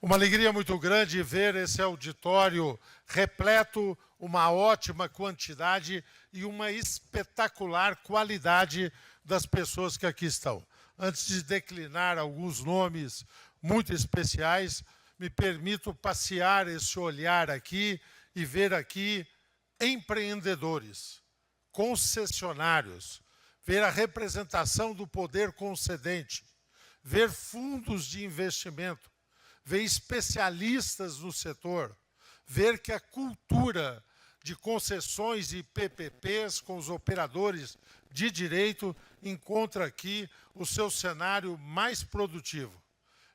Uma alegria muito grande ver esse auditório repleto, uma ótima quantidade e uma espetacular qualidade das pessoas que aqui estão. Antes de declinar alguns nomes muito especiais, me permito passear esse olhar aqui e ver aqui empreendedores, concessionários, ver a representação do poder concedente, ver fundos de investimento, ver especialistas no setor, ver que a cultura de concessões e PPPs com os operadores de direito encontra aqui o seu cenário mais produtivo.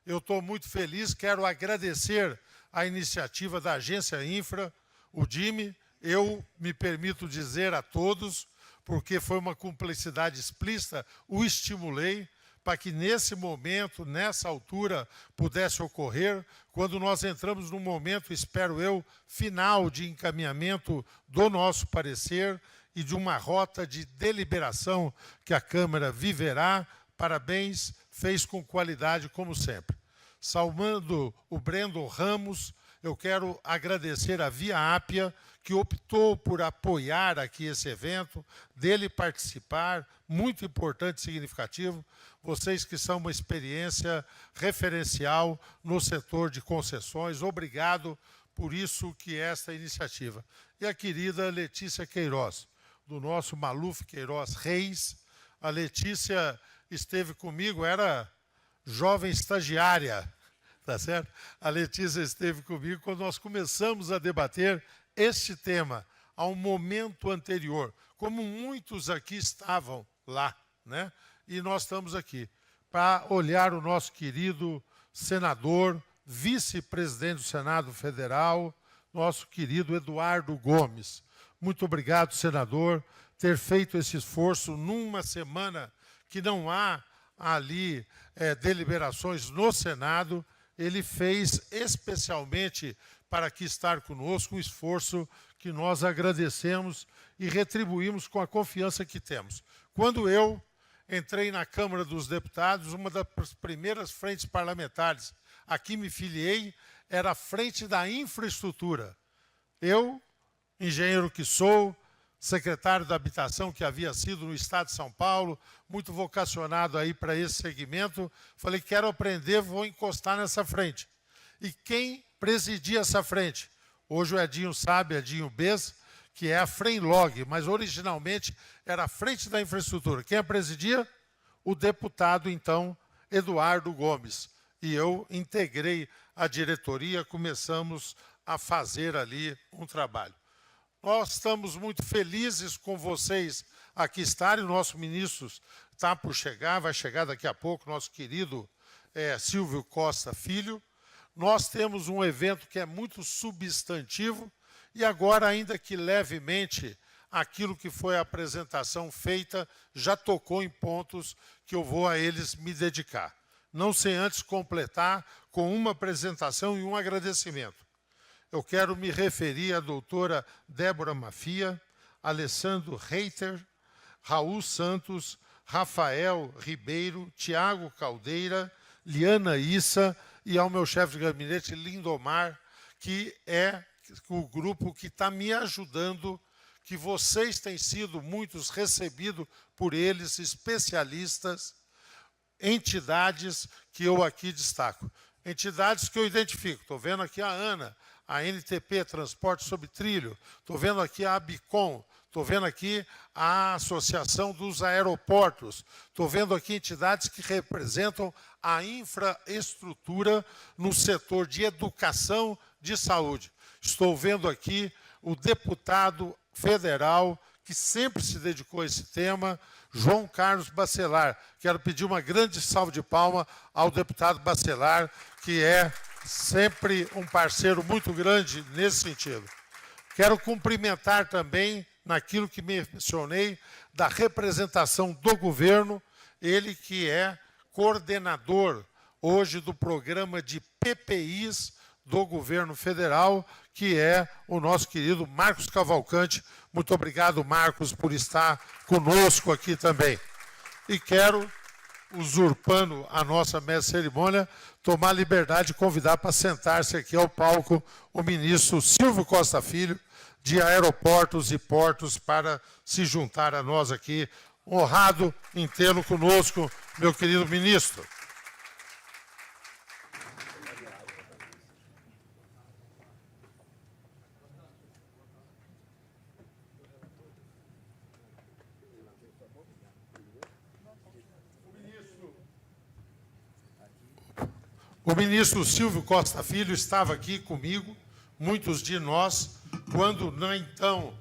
Eu estou muito feliz, quero agradecer a iniciativa da Agência Infra, o DIME, eu me permito dizer a todos, porque foi uma cumplicidade explícita, o estimulei, para que nesse momento, nessa altura, pudesse ocorrer, quando nós entramos num momento, espero eu, final de encaminhamento do nosso parecer e de uma rota de deliberação que a Câmara viverá. Parabéns, fez com qualidade, como sempre. Salvando o Brendo Ramos, eu quero agradecer a Via Ápia, que optou por apoiar aqui esse evento, dele participar, muito importante e significativo. Vocês que são uma experiência referencial no setor de concessões, obrigado por isso que é esta iniciativa. E a querida Letícia Queiroz, do nosso Maluf Queiroz Reis. A Letícia esteve comigo, era jovem estagiária, tá certo? A Letícia esteve comigo quando nós começamos a debater este tema, a um momento anterior, como muitos aqui estavam lá, né? E nós estamos aqui para olhar o nosso querido senador, vice-presidente do Senado Federal, nosso querido Eduardo Gomes. Muito obrigado, senador, ter feito esse esforço numa semana que não há ali deliberações no Senado. Ele fez especialmente para aqui estar conosco, um esforço que nós agradecemos e retribuímos com a confiança que temos. Quando eu entrei na Câmara dos Deputados, uma das primeiras frentes parlamentares a que me filiei era a frente da infraestrutura. Eu, engenheiro que sou, secretário da Habitação, que havia sido no Estado de São Paulo, muito vocacionado aí para esse segmento, falei, quero aprender, vou encostar nessa frente. E quem presidia essa frente? Hoje o Edinho sabe, Edinho Bez, que é a Fremlog, mas originalmente era a Frente da Infraestrutura. Quem a presidia? O deputado, então, Eduardo Gomes. E eu integrei a diretoria, começamos a fazer ali um trabalho. Nós estamos muito felizes com vocês aqui estarem. O nosso ministro está por chegar, vai chegar daqui a pouco, nosso querido Silvio Costa Filho. Nós temos um evento que é muito substantivo e agora, ainda que levemente, aquilo que foi a apresentação feita já tocou em pontos que eu vou a eles me dedicar. Não sem antes completar com uma apresentação e um agradecimento. Eu quero me referir à doutora Débora Mafia, Alessandro Reiter, Raul Santos, Rafael Ribeiro, Tiago Caldeira, Liana Issa e ao meu chefe de gabinete, Lindomar, que é o grupo que está me ajudando, que vocês têm sido muitos recebidos por eles, especialistas, entidades que eu aqui destaco. Entidades que eu identifico. Estou vendo aqui a ANA, a NTP, Transporte Sob Trilho. Estou vendo aqui a ABICOM. Estou vendo aqui a Associação dos Aeroportos. Estou vendo aqui entidades que representam a infraestrutura no setor de educação, de saúde. Estou vendo aqui o deputado federal que sempre se dedicou a esse tema, João Carlos Bacelar. Quero pedir uma grande salva de palmas ao deputado Bacelar, que é sempre um parceiro muito grande nesse sentido. Quero cumprimentar também, naquilo que mencionei, da representação do governo, ele que é coordenador hoje do programa de PPIs do governo federal, que é o nosso querido Marcos Cavalcante. Muito obrigado, Marcos, por estar conosco aqui também. E quero usurpando a nossa mestre de cerimônia, tomar a liberdade de convidar para sentar-se aqui ao palco o ministro Silvio Costa Filho, de Aeroportos e Portos, para se juntar a nós aqui. Honrado em tê-lo conosco, meu querido ministro. O ministro Silvio Costa Filho estava aqui comigo, muitos de nós, quando, então,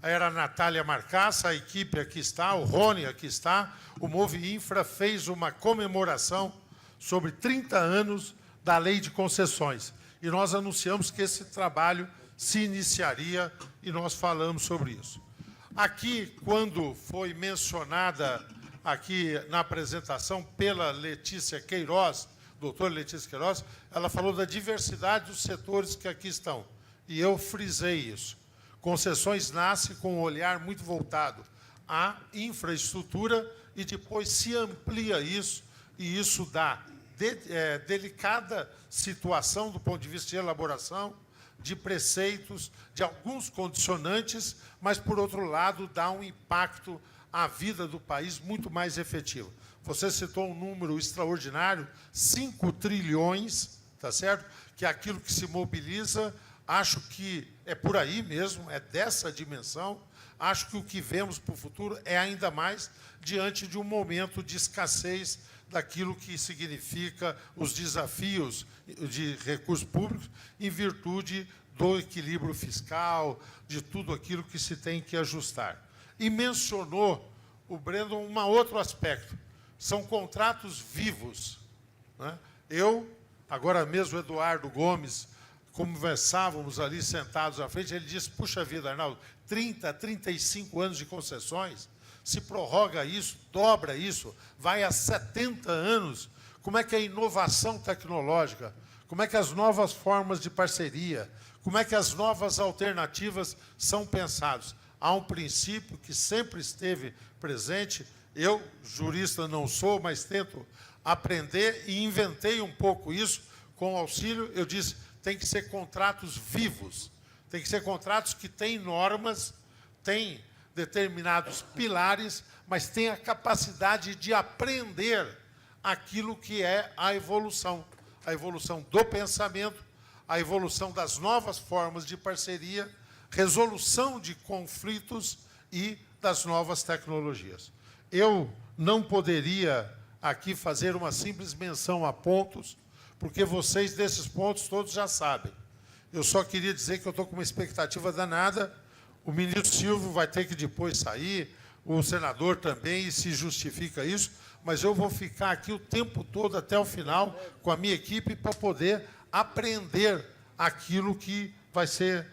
era a Natália Marcassa, a equipe aqui está, o Rony aqui está, o Move Infra fez uma comemoração sobre 30 anos da Lei de Concessões. E nós anunciamos que esse trabalho se iniciaria e nós falamos sobre isso. Aqui, quando foi mencionada aqui na apresentação pela Letícia Queiroz, doutora Letícia Queiroz, ela falou da diversidade dos setores que aqui estão. E eu frisei isso. Concessões nasce com um olhar muito voltado à infraestrutura e depois se amplia isso, e isso dá delicada situação do ponto de vista de elaboração, de preceitos, de alguns condicionantes, mas, por outro lado, dá um impacto à vida do país muito mais efetivo. Você citou um número extraordinário, 5 trilhões, tá certo? Que é aquilo que se mobiliza. Acho que é por aí mesmo, é dessa dimensão. Acho que o que vemos para o futuro é ainda mais diante de um momento de escassez daquilo que significa os desafios de recursos públicos em virtude do equilíbrio fiscal, de tudo aquilo que se tem que ajustar. E mencionou o Brandon um outro aspecto. São contratos vivos, né? Agora mesmo, Eduardo Gomes, conversávamos ali sentados à frente, ele disse, puxa vida, Arnaldo, 30, 35 anos de concessões, se prorroga isso, dobra isso, vai a 70 anos, como é que é a inovação tecnológica, como é que as novas formas de parceria, como é que as novas alternativas são pensadas? Há um princípio que sempre esteve presente. Eu, jurista não sou, mas tento aprender e inventei um pouco isso com o auxílio. Eu disse, tem que ser contratos vivos, tem que ser contratos que têm normas, têm determinados pilares, mas têm a capacidade de aprender aquilo que é a evolução do pensamento, a evolução das novas formas de parceria, resolução de conflitos e das novas tecnologias. Eu não poderia aqui fazer uma simples menção a pontos, porque vocês desses pontos todos já sabem. Eu só queria dizer que eu estou com uma expectativa danada. O ministro Silvio vai ter que depois sair, o senador também, e se justifica isso, mas eu vou ficar aqui o tempo todo até o final com a minha equipe para poder aprender aquilo que vai ser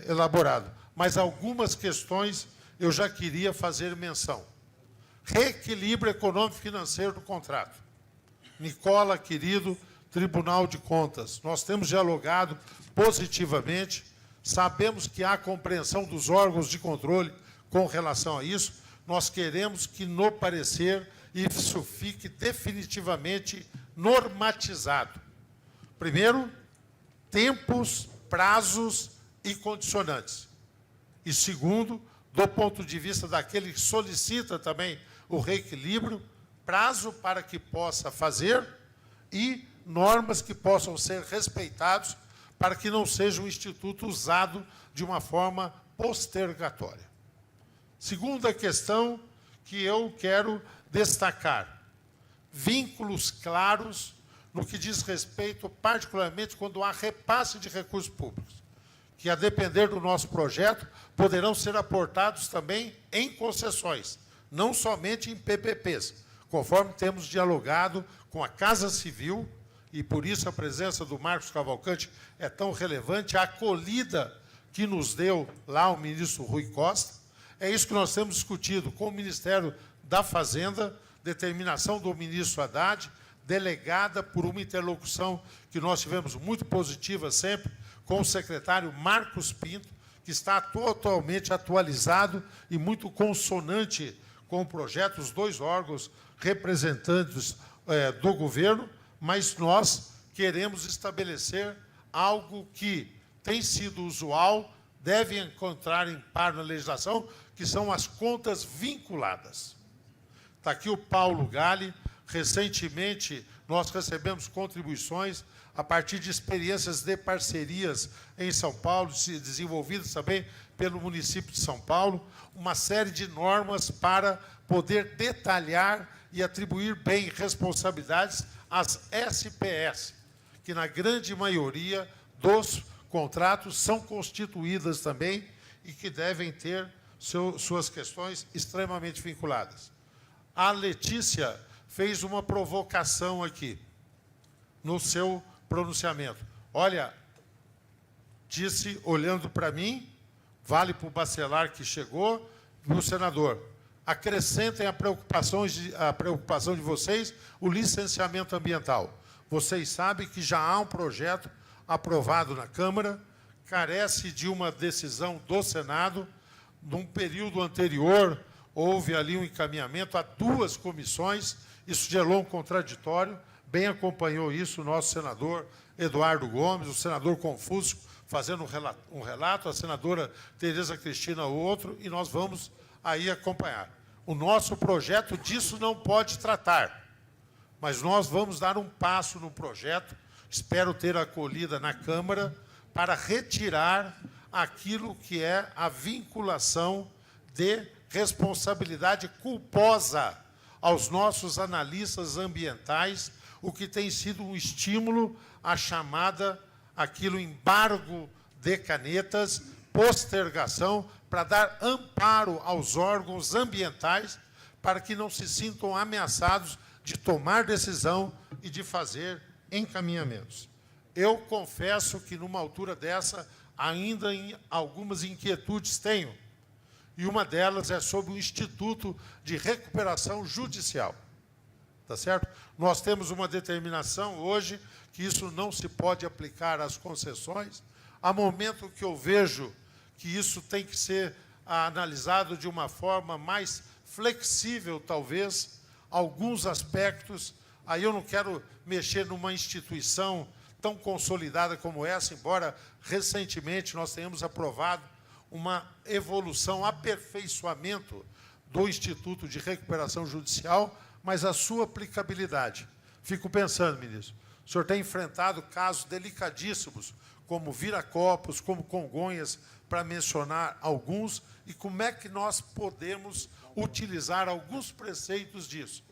elaborado. Mas algumas questões eu já queria fazer menção. Reequilíbrio econômico-financeiro do contrato. Nicola, querido, Tribunal de Contas, nós temos dialogado positivamente, sabemos que há compreensão dos órgãos de controle com relação a isso, nós queremos que no parecer isso fique definitivamente normatizado. Primeiro, tempos, prazos e condicionantes. E segundo, do ponto de vista daquele que solicita também o reequilíbrio, prazo para que possa fazer e normas que possam ser respeitadas para que não seja um instituto usado de uma forma postergatória. Segunda questão que eu quero destacar, vínculos claros no que diz respeito, particularmente quando há repasse de recursos públicos, que, a depender do nosso projeto, poderão ser aportados também em concessões, não somente em PPPs, conforme temos dialogado com a Casa Civil, e por isso a presença do Marcos Cavalcante é tão relevante, a acolhida que nos deu lá o ministro Rui Costa. É isso que nós temos discutido com o Ministério da Fazenda, determinação do ministro Haddad, delegada por uma interlocução que nós tivemos muito positiva sempre com o secretário Marcos Pinto, que está totalmente atualizado e muito consonante com o projeto, os dois órgãos representantes do governo, mas nós queremos estabelecer algo que tem sido usual, deve encontrar em par na legislação, que são as contas vinculadas. Está aqui o Paulo Galli. Recentemente, nós recebemos contribuições a partir de experiências de parcerias em São Paulo, desenvolvidas também pelo município de São Paulo, uma série de normas para poder detalhar e atribuir bem responsabilidades às SPS, que na grande maioria dos contratos são constituídas também e que devem ter suas questões extremamente vinculadas. A Letícia fez uma provocação aqui, no seu pronunciamento. Olha, disse, olhando para mim, vale para o Bacelar que chegou, e o senador, acrescentem a preocupação de vocês, o licenciamento ambiental. Vocês sabem que já há um projeto aprovado na Câmara, carece de uma decisão do Senado. Num período anterior, houve ali um encaminhamento a duas comissões, isso gerou um contraditório, bem acompanhou isso o nosso senador Eduardo Gomes, o senador Confúcio fazendo um relato, a senadora Tereza Cristina outro, e nós vamos aí acompanhar. O nosso projeto disso não pode tratar, mas nós vamos dar um passo no projeto, espero ter acolhida na Câmara, para retirar aquilo que é a vinculação de responsabilidade culposa aos nossos analistas ambientais, o que tem sido um estímulo à chamada, aquilo, embargo de canetas, postergação, para dar amparo aos órgãos ambientais, para que não se sintam ameaçados de tomar decisão e de fazer encaminhamentos. Eu confesso que, numa altura dessa, ainda algumas inquietudes tenho, e uma delas é sobre o Instituto de Recuperação Judicial. Tá certo? Nós temos uma determinação hoje que isso não se pode aplicar às concessões. Há momento que eu vejo que isso tem que ser analisado de uma forma mais flexível, talvez, alguns aspectos. Aí eu não quero mexer numa instituição tão consolidada como essa, embora recentemente nós tenhamos aprovado uma evolução, aperfeiçoamento do Instituto de Recuperação Judicial, mas a sua aplicabilidade. Fico pensando, ministro, o senhor tem enfrentado casos delicadíssimos, como Viracopos, como Congonhas, para mencionar alguns, e como é que nós podemos utilizar alguns preceitos disso?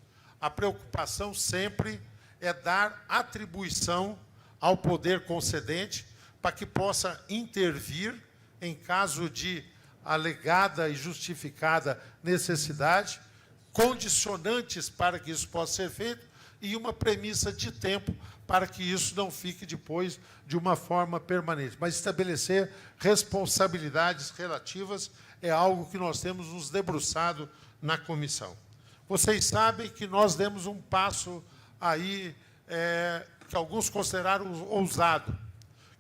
A preocupação sempre é dar atribuição ao poder concedente para que possa intervir em caso de alegada e justificada necessidade, condicionantes para que isso possa ser feito e uma premissa de tempo para que isso não fique depois de uma forma permanente. Mas estabelecer responsabilidades relativas é algo que nós temos nos debruçado na comissão. Vocês sabem que nós demos um passo aí que alguns consideraram ousado,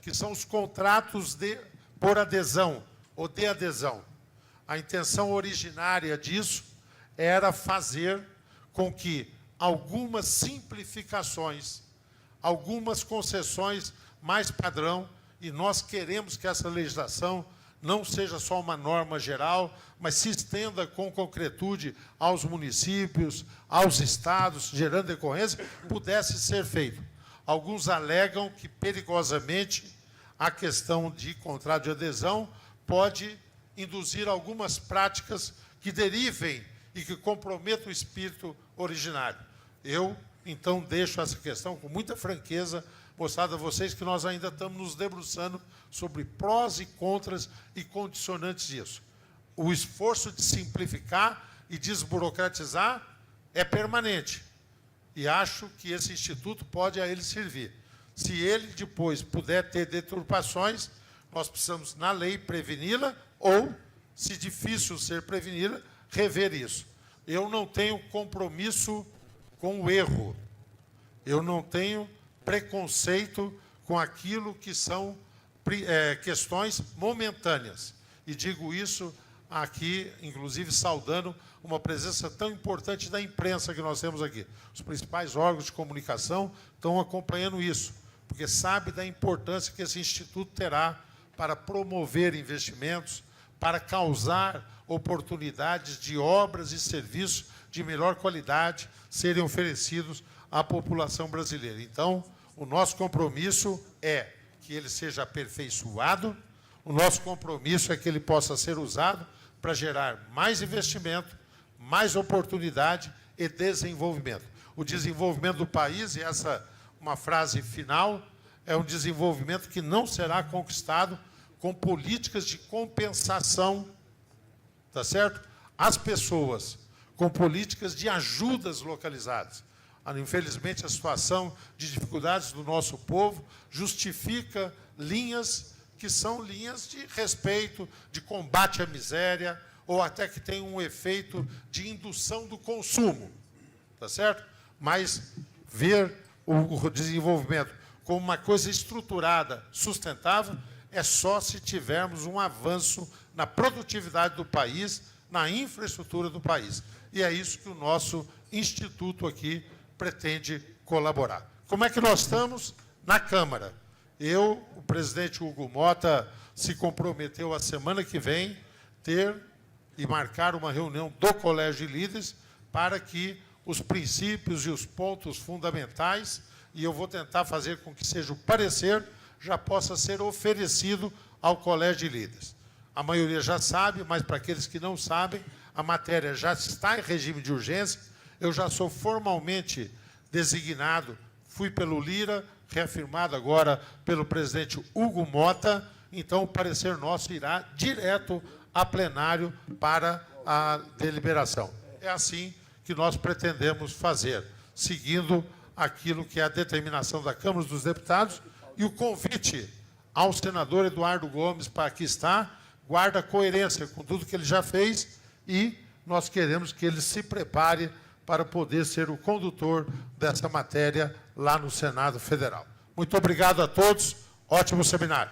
que são os contratos por adesão ou de adesão. A intenção originária disso era fazer com que algumas simplificações, algumas concessões mais padrão, e nós queremos que essa legislação não seja só uma norma geral, mas se estenda com concretude aos municípios, aos estados, gerando decorrência, pudesse ser feito. Alguns alegam que, perigosamente, a questão de contrato de adesão pode induzir algumas práticas que derivem e que comprometam o espírito originário. Eu, então, deixo essa questão com muita franqueza, mostrado a vocês que nós ainda estamos nos debruçando sobre prós e contras e condicionantes disso. O esforço de simplificar e desburocratizar é permanente. E acho que esse instituto pode a ele servir. Se ele depois puder ter deturpações, nós precisamos, na lei, preveni-la ou, se difícil ser prevenida, rever isso. Eu não tenho compromisso com o erro. Eu não tenho preconceito com aquilo que são questões momentâneas. E digo isso aqui, inclusive saudando uma presença tão importante da imprensa que nós temos aqui. Os principais órgãos de comunicação estão acompanhando isso, porque sabe da importância que esse instituto terá para promover investimentos, para causar oportunidades de obras e serviços de melhor qualidade serem oferecidos à população brasileira. Então, o nosso compromisso é que ele seja aperfeiçoado, o nosso compromisso é que ele possa ser usado para gerar mais investimento, mais oportunidade e desenvolvimento. O desenvolvimento do país, e essa uma frase final, é um desenvolvimento que não será conquistado com políticas de compensação, tá certo? Às pessoas, com políticas de ajudas localizadas. Infelizmente, a situação de dificuldades do nosso povo justifica linhas que são linhas de respeito, de combate à miséria, ou até que tem um efeito de indução do consumo, tá certo? Mas ver o desenvolvimento como uma coisa estruturada, sustentável, é só se tivermos um avanço na produtividade do país, na infraestrutura do país. E é isso que o nosso instituto aqui pretende colaborar. Como é que nós estamos? Na Câmara. O presidente Hugo Motta, se comprometeu a semana que vem ter e marcar uma reunião do Colégio de Líderes para que os princípios e os pontos fundamentais, e eu vou tentar fazer com que seja o parecer, já possa ser oferecido ao Colégio de Líderes. A maioria já sabe, mas para aqueles que não sabem, a matéria já está em regime de urgência, eu já sou formalmente designado, fui pelo Lira, reafirmado agora pelo presidente Hugo Motta, então o parecer nosso irá direto a plenário para a deliberação. É assim que nós pretendemos fazer, seguindo aquilo que é a determinação da Câmara dos Deputados, e o convite ao senador Eduardo Gomes para aqui estar, guarda coerência com tudo que ele já fez, e nós queremos que ele se prepare para poder ser o condutor dessa matéria lá no Senado Federal. Muito obrigado a todos, ótimo seminário.